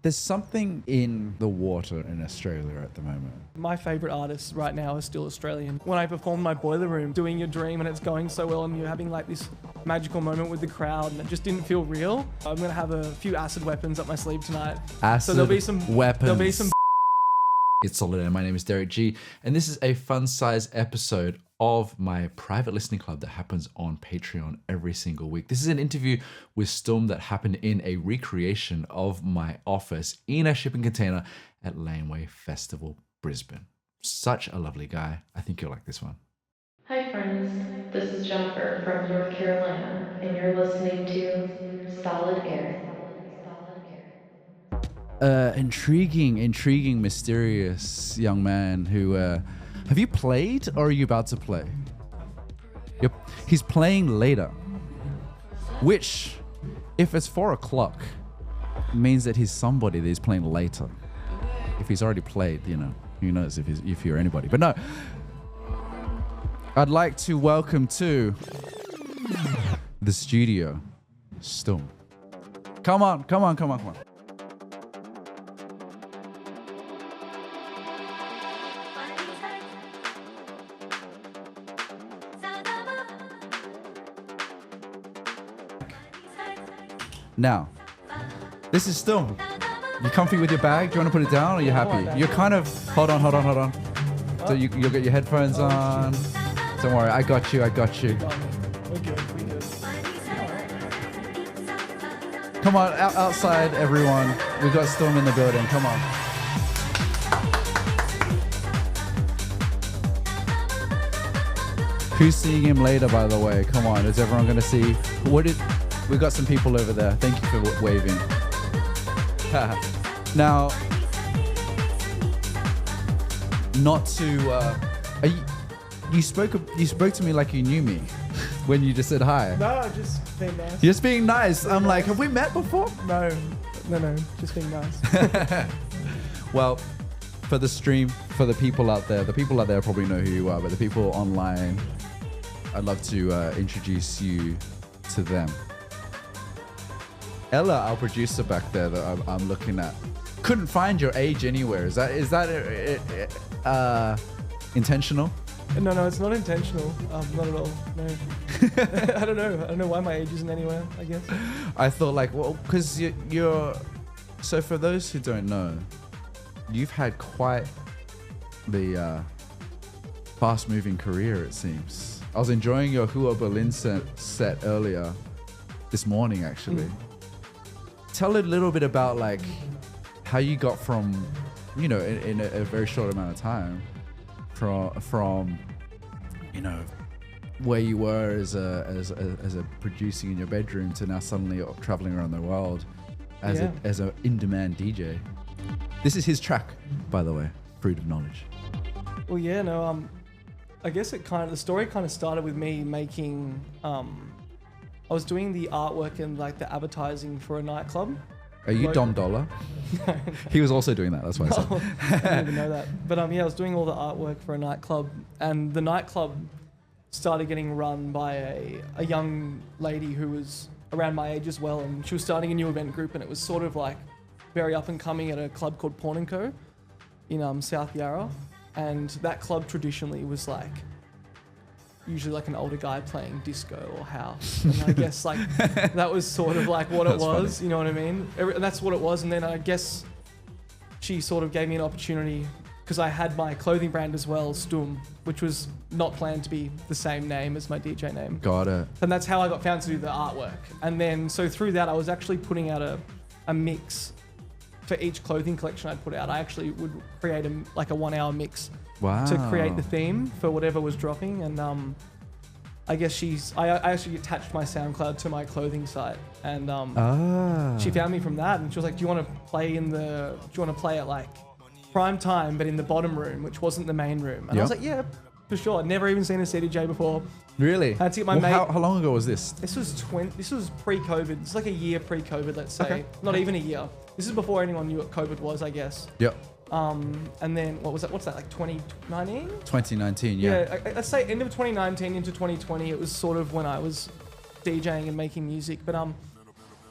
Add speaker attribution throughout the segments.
Speaker 1: There's something in the water in Australia at the moment.
Speaker 2: My favourite artists right now are still Australian. When I performed my Boiler Room, Doing Your Dream, and it's going so well and you're having like this magical moment with the crowd and it just didn't feel real. I'm going to have a few acid weapons up my sleeve tonight.
Speaker 1: Acid
Speaker 2: so there'll be some
Speaker 1: weapons.
Speaker 2: There'll be some.
Speaker 1: It's Solid Air. My name is Derrick G, and this is a fun-sized episode of my private listening club that happens on Patreon every single week. This is an interview with STÜM that happened in a recreation of my office in a shipping container at Laneway Festival Brisbane. Such a lovely guy. I think you'll like this one.
Speaker 3: Hi friends, this is Jennifer from North Carolina, and you're listening to Solid Air.
Speaker 1: Intriguing, mysterious young man who... have you played or are you about to play? Yep. He's playing later. Which, if it's 4 o'clock, means that he's somebody that he's playing later. If he's already played, you know, who knows if you're anybody. But no. I'd like to welcome to the studio, STÜM. Come on. Now, this is STÜM. You comfy with your bag? Do you want to put it down or are you happy? You're kind of... Hold on. So you'll get your headphones on. Don't worry, I got you.
Speaker 2: We're good.
Speaker 1: Come on, outside, everyone. We got STÜM in the building. Come on. Who's seeing him later, by the way? Come on, is everyone going to see? We got some people over there. Thank you for waving. Now, not to... you spoke to me like you knew me when you just said hi.
Speaker 2: No, just being nice.
Speaker 1: You're just being nice. I'm like, have we met before?
Speaker 2: No, just being nice.
Speaker 1: Well, for the stream, for the people out there probably know who you are, but the people online, I'd love to introduce you to them. Ella, our producer back there that I'm looking at, couldn't find your age anywhere. Is that intentional?
Speaker 2: No, it's not intentional. Not at all. No. I don't know why my age isn't anywhere, I guess.
Speaker 1: I thought because you're... So for those who don't know, you've had quite the fast-moving career, it seems. I was enjoying your Hua Berlin set earlier this morning, actually. Tell a little bit about how you got from, in a very short amount of time, from where you were as a producing in your bedroom to now suddenly traveling around the world as an in-demand DJ. This is his track, by the way, Fruit of Knowledge.
Speaker 2: Well, yeah, no, I guess the story kind of started with me making, I was doing the artwork and the advertising for a nightclub.
Speaker 1: Are you Dom Dollar? No. He was also doing that, that's why I said.
Speaker 2: I didn't even know that. But I was doing all the artwork for a nightclub, and the nightclub started getting run by a young lady who was around my age as well, and she was starting a new event group, and it was sort of very up and coming at a club called Porn & Co. in South Yarra, and that club traditionally was usually an older guy playing disco or house, and I guess that was sort of what it was. Funny. You know what I mean? And that's what it was. And then I guess she sort of gave me an opportunity because I had my clothing brand as well, STÜM, which was not planned to be the same name as my DJ name.
Speaker 1: Got it.
Speaker 2: And that's how I got found to do the artwork. And then so through that, I was actually putting out a mix for each clothing collection I'd put out. I actually would create a 1 hour mix.
Speaker 1: Wow.
Speaker 2: To create the theme for whatever was dropping, and I guess I actually attached my SoundCloud to my clothing site, and she found me from that, and she was like, "Do you want to play at prime time, but in the bottom room, which wasn't the main room?" And I was like, "Yeah, for sure." I'd never even seen a CDJ before.
Speaker 1: Really?
Speaker 2: I had to get my mate.
Speaker 1: How long ago was this?
Speaker 2: This was pre-COVID. It's a year pre-COVID, let's say.
Speaker 1: Okay.
Speaker 2: Not even a year. This is before anyone knew what COVID was, I guess.
Speaker 1: Yep.
Speaker 2: And then what was that? What's that, 2019?
Speaker 1: 2019, yeah.
Speaker 2: Yeah, I'd say end of 2019 into 2020. It was sort of when I was DJing and making music. But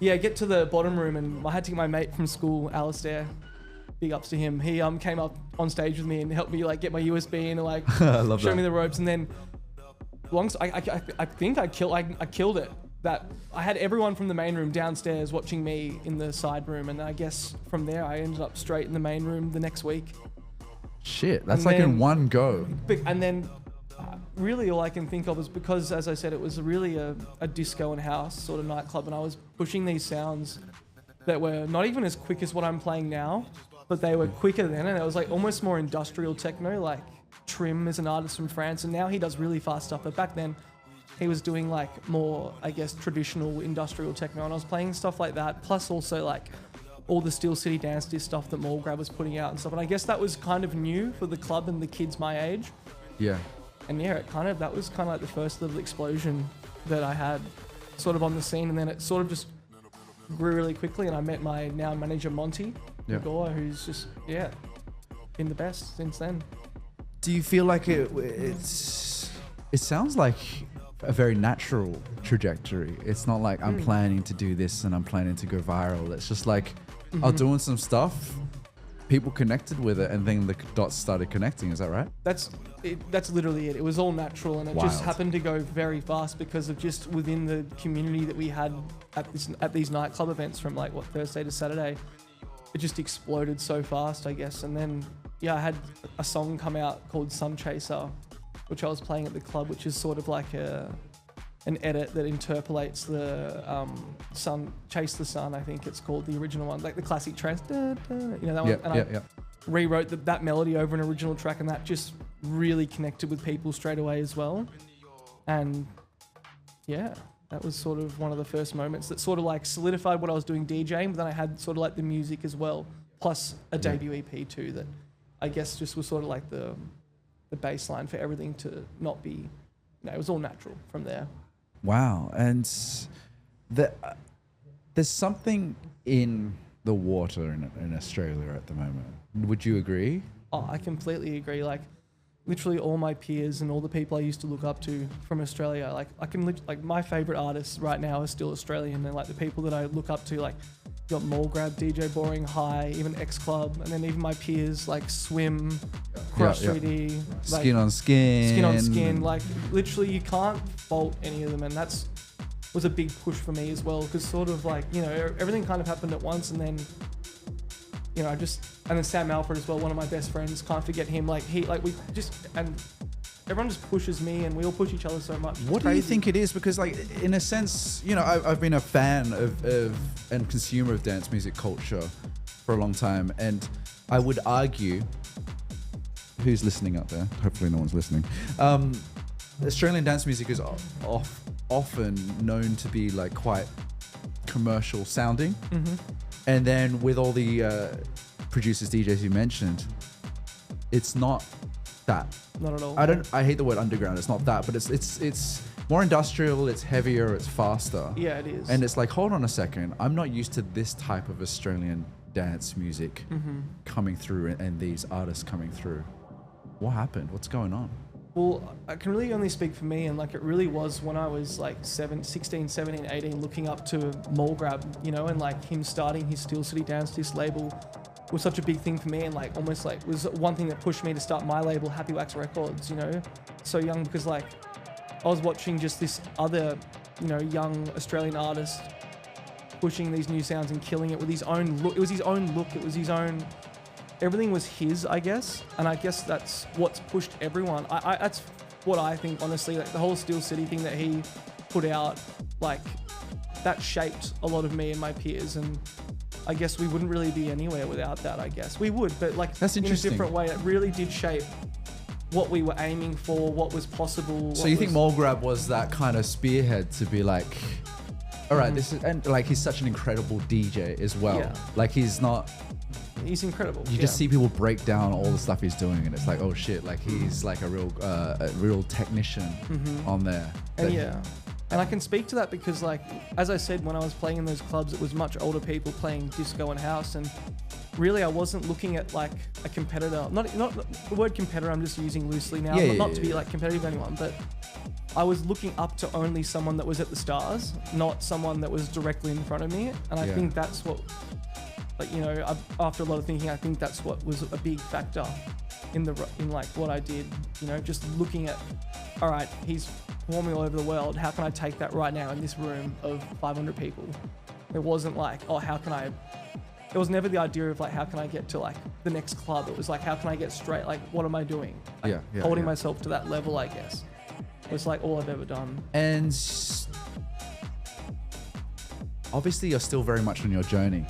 Speaker 2: yeah, get to the bottom room, and I had to get my mate from school, Alistair. Big ups to him. He came up on stage with me and helped me like get my USB and like show me the ropes. And then I think I killed it. That I had everyone from the main room downstairs watching me in the side room, and I guess from there I ended up straight in the main room the next week.
Speaker 1: Shit, that's like in one go.
Speaker 2: And then really all I can think of is because, as I said, it was really a disco and house sort of nightclub, and I was pushing these sounds that were not even as quick as what I'm playing now, but they were quicker then, and it was like almost more industrial techno. Like Trim is an artist from France, and now he does really fast stuff, but back then he was doing like more, I guess, traditional industrial techno, and I was playing stuff like that, plus also like all the Steel City Dance Disc stuff that Mall Grab was putting out and stuff. And I guess that was kind of new for the club and the kids my age.
Speaker 1: Yeah.
Speaker 2: And yeah, that was kind of like the first little explosion that I had sort of on the scene, and then it sort of just grew really quickly, and I met my now manager Monty Gore, who's just been the best since then.
Speaker 1: Do you feel like it sounds like a very natural trajectory? It's not like I'm planning to do this and I'm planning to go viral. It's just like I was doing some stuff, people connected with it, and then the dots started connecting. Is that right?
Speaker 2: That's literally it. It was all natural, and it just happened to go very fast because of just within the community that we had at these nightclub events from like Thursday to Saturday. It just exploded so fast, I guess. And then I had a song come out called Sun Chaser, which I was playing at the club, which is sort of like an edit that interpolates the sun, Chase the Sun, I think it's called, the original one, like the classic trance, that one. And I rewrote that melody over an original track, and that just really connected with people straight away as well. And that was sort of one of the first moments that sort of like solidified what I was doing DJing, but then I had sort of like the music as well, plus a debut EP too, that I guess just was sort of like the baseline for everything to not be, it was all natural from there.
Speaker 1: Wow. And there's something in the water in Australia at the moment. Would you agree?
Speaker 2: Oh, I completely agree. Like literally all my peers and all the people I used to look up to from Australia, like I can like my favorite artists right now are still Australian, and like the people that I look up to, like you got Mall Grab, DJ Boring, High, even X Club, and then even my peers like Swim, Crush 3D, like,
Speaker 1: Skin on Skin,
Speaker 2: like literally you can't fault any of them, and that's was a big push for me as well, because sort of like everything kind of happened at once, and then and then Sam Alfred as well, one of my best friends, can't forget him. Like and everyone just pushes me, and we all push each other so much.
Speaker 1: What do you think it is? Because like in a sense, I've been a fan of and consumer of dance music culture for a long time, and I would argue, who's listening out there? Hopefully no one's listening. Australian dance music is often known to be like quite commercial sounding. And then with all the producers, DJs you mentioned, it's not that.
Speaker 2: Not at all.
Speaker 1: I hate the word underground. It's not that, but it's more industrial. It's heavier. It's faster.
Speaker 2: Yeah, it is.
Speaker 1: And it's like, hold on a second. I'm not used to this type of Australian dance music coming through and these artists coming through. What happened? What's going on?
Speaker 2: Well, I can really only speak for me, and like it really was when I was like 16, 17, 18, looking up to Mall Grab, and like him starting his Steel City Dance Disc label was such a big thing for me, and like almost like was one thing that pushed me to start my label, Happy Wax Records, so young, because like I was watching just this other, young Australian artist pushing these new sounds and killing it with his own look. It was his own look. It was his own. Everything was his, I guess, and I guess that's what's pushed everyone. That's what I think, honestly. Like the whole Steel City thing that he put out, like that shaped a lot of me and my peers, and I guess we wouldn't really be anywhere without that. I guess we would, but like
Speaker 1: that's interesting.
Speaker 2: In a different way. It really did shape what we were aiming for, what was possible.
Speaker 1: So you think Mall Grab was that kind of spearhead to be like, all right, this is, and like he's such an incredible DJ as well.
Speaker 2: Yeah.
Speaker 1: Like he's
Speaker 2: incredible.
Speaker 1: You just see people break down all the stuff he's doing, and it's like, oh shit, like he's like a real technician on there.
Speaker 2: And I can speak to that because, like, as I said, when I was playing in those clubs, it was much older people playing disco and house, and really I wasn't looking at like a competitor. Not the word competitor I'm just using loosely now, not to be like competitive with anyone, but I was looking up to only someone that was at the stars, not someone that was directly in front of me. And I think that's what, like, you know, after a lot of thinking, I think that's what was a big factor in like what I did, you know, just looking at, all right, he's performing all over the world. How can I take that right now in this room of 500 people? It wasn't like, oh, it was never the idea of like, how can I get to like the next club? It was like, how can I get straight? Like, what am I doing? Like, holding myself to that level, I guess. It's like all I've ever done.
Speaker 1: And obviously you're still very much on your journey.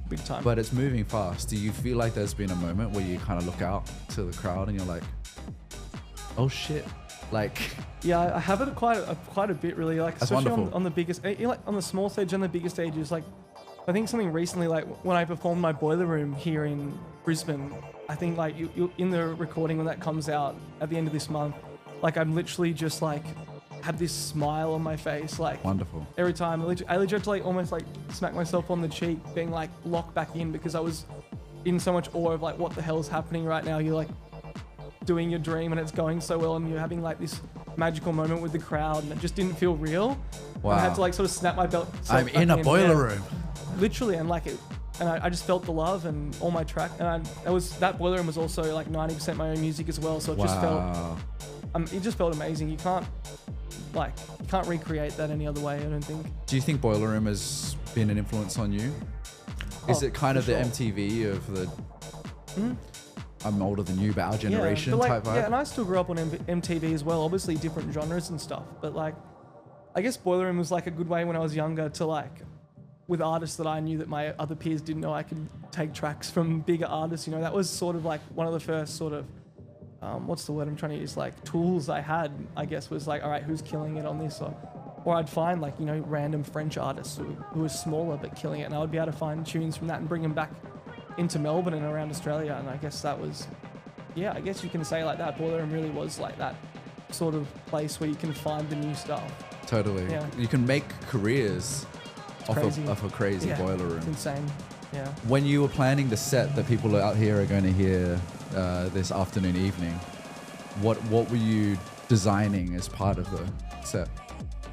Speaker 2: Big time.
Speaker 1: But it's moving fast. Do you feel like there's been a moment where you kind of look out to the crowd and you're like, oh shit? Like,
Speaker 2: yeah, I have it quite a bit really. Like,
Speaker 1: that's
Speaker 2: especially
Speaker 1: wonderful.
Speaker 2: on the biggest, like on the small stage and the biggest stages. Like, I think something recently, like when I performed my Boiler Room here in Brisbane, I think like you in the recording when that comes out at the end of this month, like I'm literally just like have this smile on my face, like
Speaker 1: wonderful. Every
Speaker 2: every time. I legit had to like almost like smack myself on the cheek, being like locked back in because I was in so much awe of like what the hell is happening right now. You're like doing your dream and it's going so well and you're having like this magical moment with the crowd and it just didn't feel real.
Speaker 1: Wow.
Speaker 2: And I had to like sort of snap my belt.
Speaker 1: I'm in a boiler room.
Speaker 2: Literally, and like it, and I just felt the love and all my track. And that Boiler Room was also like 90% my own music as well. So it just felt, it just felt amazing. You can't recreate that any other way, I don't think.
Speaker 1: Do you think Boiler Room has been an influence on you? Is it kind of the MTV of the, I'm older than you, but our generation
Speaker 2: but like,
Speaker 1: type vibe?
Speaker 2: Yeah, and I still grew up on MTV as well, obviously different genres and stuff. But like, I guess Boiler Room was like a good way when I was younger to like, with artists that I knew that my other peers didn't know, I could take tracks from bigger artists. You know, that was sort of like one of the first sort of, what's the word I'm trying to use? Like tools I had, I guess, was like, all right, who's killing it on this? Or I'd find like, you know, random French artists who were smaller but killing it. And I would be able to find tunes from that and bring them back into Melbourne and around Australia. And I guess that was, I guess you can say like that. Boiler Room really was like that sort of place where you can find the new stuff.
Speaker 1: Totally. Yeah. You can make careers off a crazy Boiler Room.
Speaker 2: It's insane. Yeah.
Speaker 1: When you were planning the set that people out here are going to hear this afternoon, evening, what were you designing as part of the set?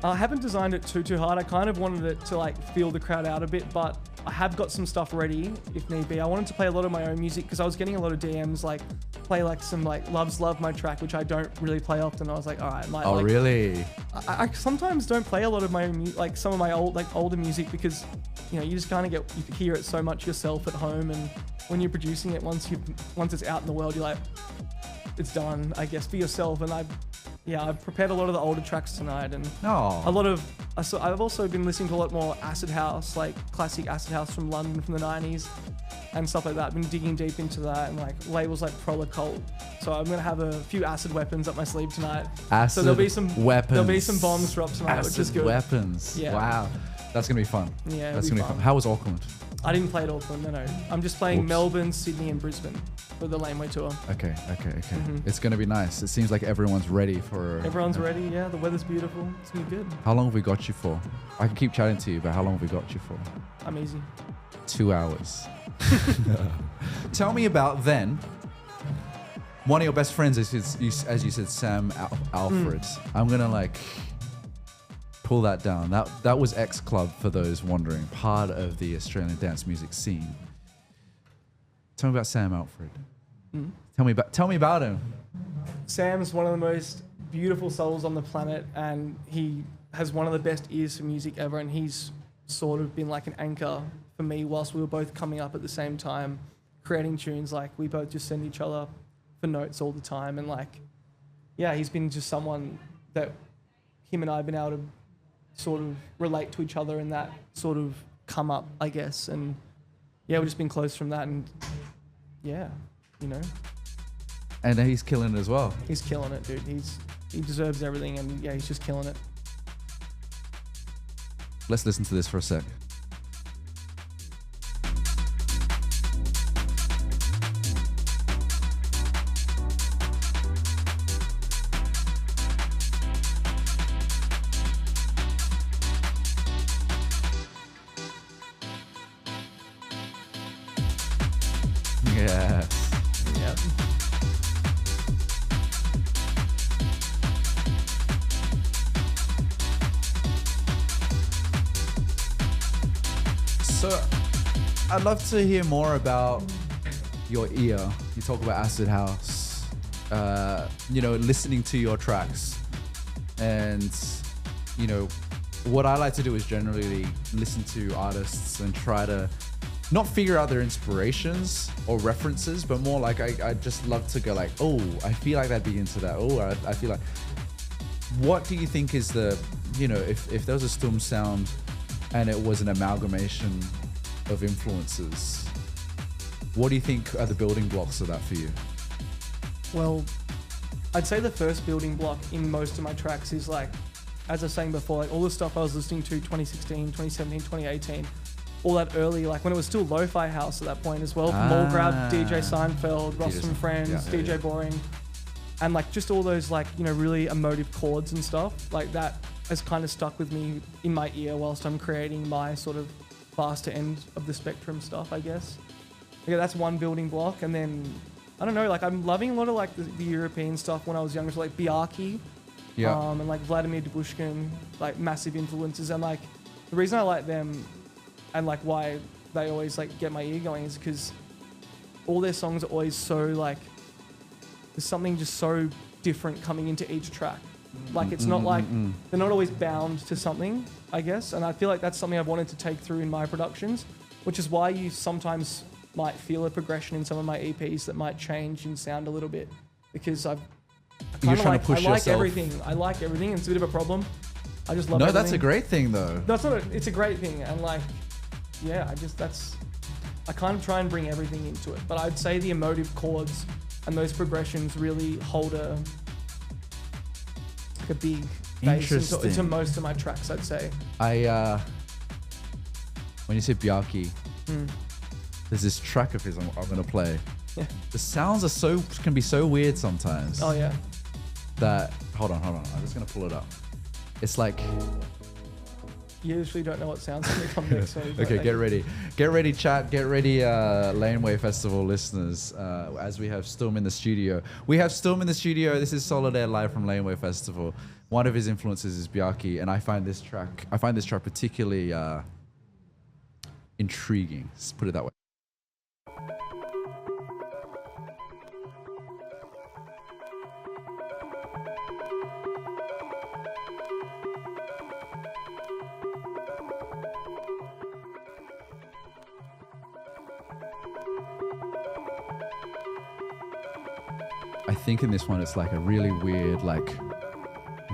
Speaker 2: I haven't designed it too hard. I kind of wanted it to like feel the crowd out a bit, but I have got some stuff ready if need be. I wanted to play a lot of my own music because I was getting a lot of DMs like play like some like Love's Love, my track, which I don't really play often. I was like, all right,
Speaker 1: really?
Speaker 2: I sometimes don't play a lot of my own like some of my older music because you know you just kind of you hear it so much yourself at home, and when you're producing it once it's out in the world, you're like, it's done, I guess, for yourself. And I've prepared a lot of the older tracks tonight, and a lot of. I've also been listening to a lot more acid house, like classic acid house from London from the 90s, and stuff like that. I've been digging deep into that, and like labels like Prola Cult. So I'm gonna have a few acid weapons up my sleeve tonight.
Speaker 1: So there'll be some
Speaker 2: bombs dropped tonight, which is good.
Speaker 1: Weapons. Yeah. Wow, that's gonna be fun.
Speaker 2: Yeah,
Speaker 1: that's gonna be fun. How was Auckland?
Speaker 2: I didn't play at Auckland, no. I'm just playing Melbourne, Sydney, and Brisbane for the Laneway tour.
Speaker 1: Okay. It's going to be nice. It seems like everyone's ready for...
Speaker 2: Everyone's ready, yeah. The weather's beautiful. It's going to be good.
Speaker 1: How long have we got you for? I can keep chatting to you, but how long have we got you for?
Speaker 2: I'm easy.
Speaker 1: 2 hours. Tell me about then. One of your best friends is, as you said, Sam Alfred. I'm going to pull that down. That was X Club, for those wondering, part of the Australian dance music scene. Tell me about Sam Alfred. Tell me about him.
Speaker 2: Sam's one of the most beautiful souls on the planet, and he has one of the best ears for music ever, and he's sort of been like an anchor for me whilst we were both coming up at the same time, creating tunes. Like, we both just send each other for notes all the time, and he's been just someone that him and I have been able to sort of relate to each other in that sort of come up, I guess. And we've just been close from that, and
Speaker 1: And he's killing it as well.
Speaker 2: He's killing it, dude. He deserves everything, and he's just killing it.
Speaker 1: Let's listen to this for a sec. Yes.
Speaker 2: Yep.
Speaker 1: I'd love to hear more about your ear. You talk about acid house, listening to your tracks. And, what I like to do is generally listen to artists and try to not figure out their inspirations or references, but more like I just love to go like, oh, I feel like that'd be into that. Oh, I feel like. What do you think is the, if there was a STÜM sound and it was an amalgamation of influences, what do you think are the building blocks of that for you?
Speaker 2: Well, I'd say the first building block in most of my tracks is like, as I was saying before, like all the stuff I was listening to 2016, 2017, 2018, all that early, like when it was still lo-fi house at that point as well. Mallgrab, DJ Seinfeld, Ross from Friends, DJ Boring, and like just all those like, really emotive chords and stuff. Like that has kind of stuck with me in my ear whilst I'm creating my sort of faster end of the spectrum stuff, I guess. Yeah, that's one building block. And then, I don't know, like I'm loving a lot of like the European stuff when I was younger, so like Biaki. And like Vladimir Debushkin, like massive influences. And like the reason I like them and like why they always like get my ear going is because all their songs are always so like, there's something just so different coming into each track. Like it's not like, they're not always bound to something, I guess. And I feel like that's something I've wanted to take through in my productions, which is why you sometimes might feel a progression in some of my EPs that might change in sound a little bit, because
Speaker 1: You're trying to push
Speaker 2: I like
Speaker 1: yourself.
Speaker 2: everything. I like everything. It's a bit of a problem. I just love everything.
Speaker 1: No, that's a great thing though.
Speaker 2: That's not it's a great thing. And like, yeah, I kind of try and bring everything into it. But I'd say the emotive chords and those progressions really hold a big base into most of my tracks, I'd say.
Speaker 1: When you say Biaki, there's this track of his I'm gonna play.
Speaker 2: Yeah.
Speaker 1: The sounds can be so weird sometimes.
Speaker 2: Oh yeah.
Speaker 1: That hold on. I'm just gonna pull it up. It's like
Speaker 2: you usually don't know what sounds going to come next.
Speaker 1: Okay, get ready, chat. Get ready, Laneway Festival listeners. As we have STÜM in the studio, This is Solid Air live from Laneway Festival. One of his influences is Biaki, and I find this track particularly intriguing. Let's put it that way. I think in this one it's like a really weird like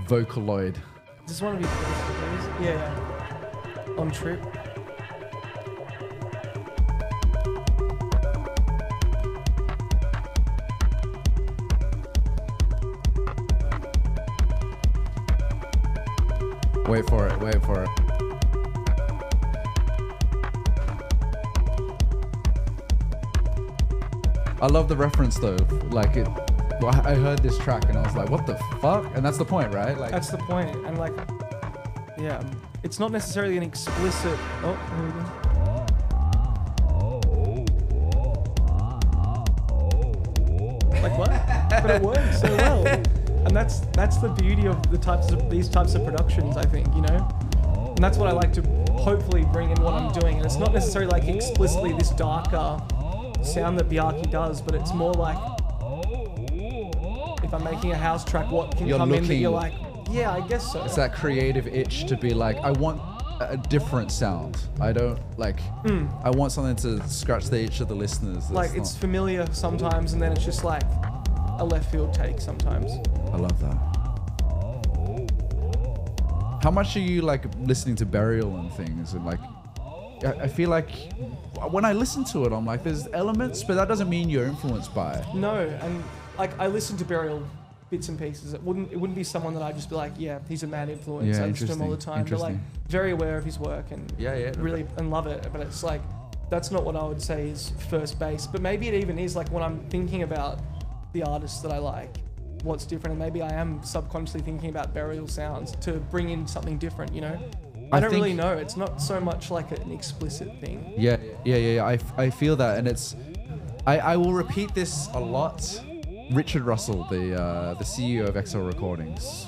Speaker 1: Vocaloid.
Speaker 2: Just want to be close, yeah. On trip.
Speaker 1: Wait for it. I love the reference though. Like it. I heard this track and I was like, what the fuck? And that's the point, right? Like
Speaker 2: that's the point. And like, yeah, it's not necessarily an explicit. Oh, here we go. Like what? But it works so well. And that's the beauty of these types of productions, I think, you know? And that's what I like to hopefully bring in what I'm doing. And it's not necessarily like explicitly this darker sound that Biaki does, but it's more like, if I'm making a house track, what can come in that you're like, yeah, I guess so.
Speaker 1: It's that creative itch to be like, I want a different sound. I don't like, I want something to scratch the itch of the listeners.
Speaker 2: Like it's familiar sometimes, and then it's just like a left field take sometimes.
Speaker 1: I love that. How much are you like listening to Burial and things? And like, I feel like when I listen to it, I'm like, there's elements, but that doesn't mean you're influenced by it.
Speaker 2: No, and like I listen to Burial bits and pieces. It wouldn't be someone that I'd just be like, yeah, he's a mad influence. I listen to him all the time. But like very aware of his work and really and love it. But it's like that's not what I would say is first base. But maybe it even is like when I'm thinking about the artists that I like, what's different, and maybe I am subconsciously thinking about Burial sounds to bring in something different, you know? I don't really know. It's not so much like an explicit thing.
Speaker 1: Yeah. I feel that, and it's. I will repeat this a lot. Richard Russell, the CEO of XL Recordings,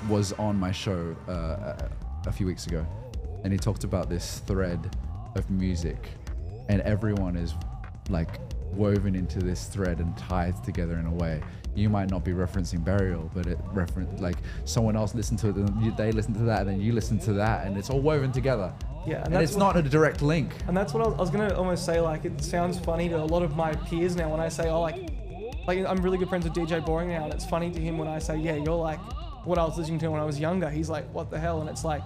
Speaker 1: was on my show a few weeks ago, and he talked about this thread of music and everyone is like woven into this thread and tied together in a way. You might not be referencing Burial, but it like someone else listened to it, and they listen to that, and then you listen to that, and it's all woven together.
Speaker 2: Yeah,
Speaker 1: and it's not a direct link.
Speaker 2: And that's what I was gonna almost say. Like, it sounds funny to a lot of my peers now when I say, oh, like I'm really good friends with DJ Boring now, and it's funny to him when I say, yeah, you're like what I was listening to when I was younger. He's like, what the hell? And it's like,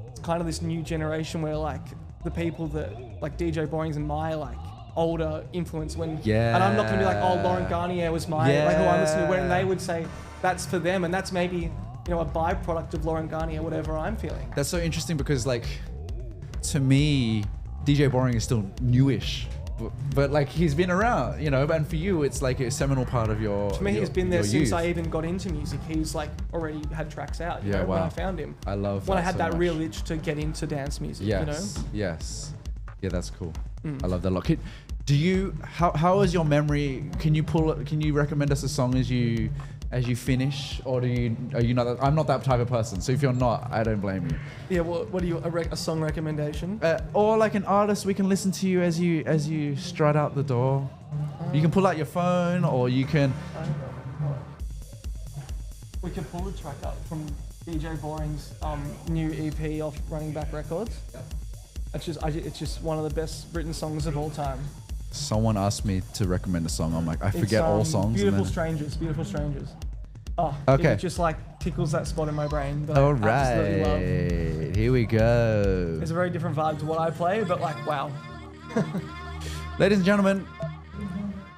Speaker 2: it's kind of this new generation where like the people that like DJ Boring's and my like older influence when, and I'm not gonna be like, oh, Lauren Garnier was my like who I'm listening to, when they would say that's for them, and that's maybe, you know, a byproduct of Lauren Garnier, whatever I'm feeling.
Speaker 1: That's so interesting because like to me, DJ Boring is still newish. But like he's been around, you know, and for you it's like a seminal part of your.
Speaker 2: To me, he's been there since
Speaker 1: youth.
Speaker 2: I even got into music. He's like already had tracks out. You know, when I found him.
Speaker 1: I love
Speaker 2: when
Speaker 1: that
Speaker 2: I had
Speaker 1: so
Speaker 2: that
Speaker 1: much.
Speaker 2: real itch to get into dance music. You know.
Speaker 1: Yes. Yeah, that's cool. I love that a lot. Do you? How is your memory? Can you recommend us a song as you finish, or are you not? I'm not that type of person. So if you're not, I don't blame you.
Speaker 2: Yeah. What do you a song recommendation?
Speaker 1: Or like an artist we can listen to you as you strut out the door. You can pull out your phone, or you can.
Speaker 2: We can pull the track up from DJ Boring's new EP off Running Back Records.
Speaker 1: Yep.
Speaker 2: It's just one of the best written songs of all time.
Speaker 1: Someone asked me to recommend a song. I'm like, I forget all songs.
Speaker 2: Beautiful Strangers. Oh,
Speaker 1: okay.
Speaker 2: It just like tickles that spot in my brain. That
Speaker 1: All
Speaker 2: I absolutely love.
Speaker 1: right, here we go.
Speaker 2: It's a very different vibe to what I play, but like, wow.
Speaker 1: Ladies and gentlemen,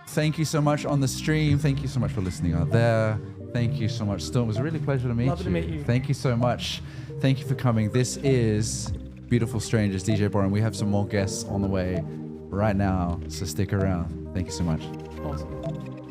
Speaker 1: thank you so much on the stream. Thank you so much for listening out there. Thank you so much, STU M. It was a really pleasure to meet you.
Speaker 2: Lovely to meet you.
Speaker 1: Thank you so much. Thank you for coming. This is Beautiful Strangers, DJ Boring. We have some more guests on the way right now, so stick around. Thank you so much.
Speaker 2: Awesome.